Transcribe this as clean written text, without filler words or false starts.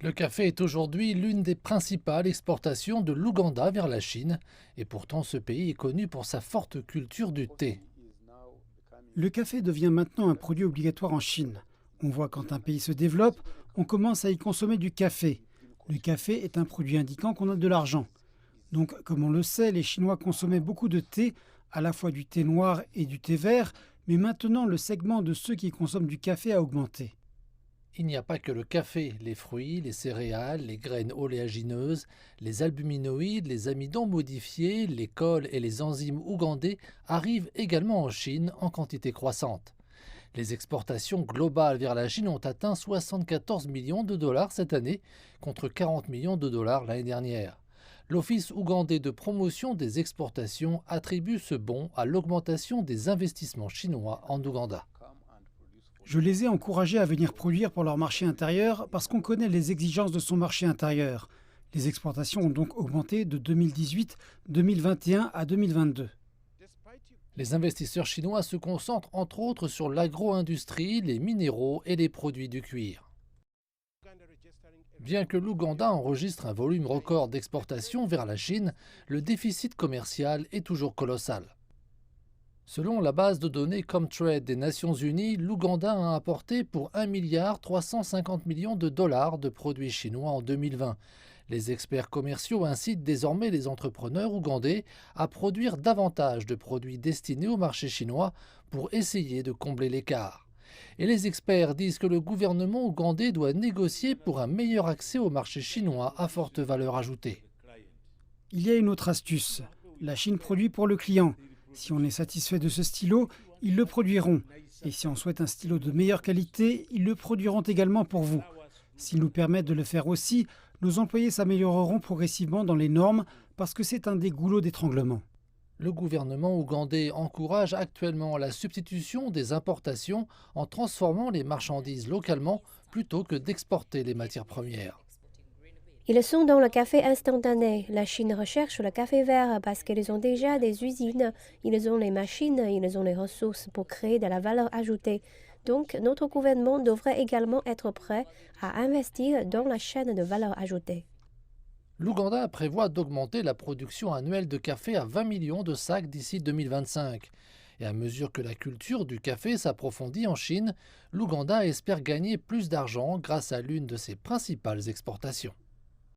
Le café est aujourd'hui l'une des principales exportations de l'Ouganda vers la Chine, et pourtant ce pays est connu pour sa forte culture du thé. Le café devient maintenant un produit obligatoire en Chine. On voit quand un pays se développe, on commence à y consommer du café. Le café est un produit indiquant qu'on a de l'argent. Donc, comme on le sait, les Chinois consommaient beaucoup de thé, à la fois du thé noir et du thé vert, mais maintenant le segment de ceux qui consomment du café a augmenté. Il n'y a pas que le café, les fruits, les céréales, les graines oléagineuses, les albuminoïdes, les amidons modifiés, les cols et les enzymes ougandais arrivent également en Chine en quantité croissante. Les exportations globales vers la Chine ont atteint 74 millions de dollars cette année, contre 40 millions de dollars l'année dernière. L'Office ougandais de promotion des exportations attribue ce bond à l'augmentation des investissements chinois en Ouganda. Je les ai encouragés à venir produire pour leur marché intérieur parce qu'on connaît les exigences de son marché intérieur. Les exportations ont donc augmenté de 2018, 2021 à 2022. Les investisseurs chinois se concentrent entre autres sur l'agro-industrie, les minéraux et les produits du cuir. Bien que l'Ouganda enregistre un volume record d'exportation vers la Chine, le déficit commercial est toujours colossal. Selon la base de données Comtrade des Nations Unies, l'Ouganda a importé pour 1,350 milliard de dollars de produits chinois en 2020. Les experts commerciaux incitent désormais les entrepreneurs ougandais à produire davantage de produits destinés au marché chinois pour essayer de combler l'écart. Et les experts disent que le gouvernement ougandais doit négocier pour un meilleur accès au marché chinois à forte valeur ajoutée. Il y a une autre astuce. La Chine produit pour le client. Si on est satisfait de ce stylo, ils le produiront. Et si on souhaite un stylo de meilleure qualité, ils le produiront également pour vous. S'ils nous permettent de le faire aussi, nos employés s'amélioreront progressivement dans les normes parce que c'est un des goulots d'étranglement. Le gouvernement ougandais encourage actuellement la substitution des importations en transformant les marchandises localement plutôt que d'exporter les matières premières. Ils sont dans le café instantané. La Chine recherche le café vert parce qu'ils ont déjà des usines, ils ont les machines, ils ont les ressources pour créer de la valeur ajoutée. Donc, notre gouvernement devrait également être prêt à investir dans la chaîne de valeur ajoutée. L'Ouganda prévoit d'augmenter la production annuelle de café à 20 millions de sacs d'ici 2025. Et à mesure que la culture du café s'approfondit en Chine, l'Ouganda espère gagner plus d'argent grâce à l'une de ses principales exportations.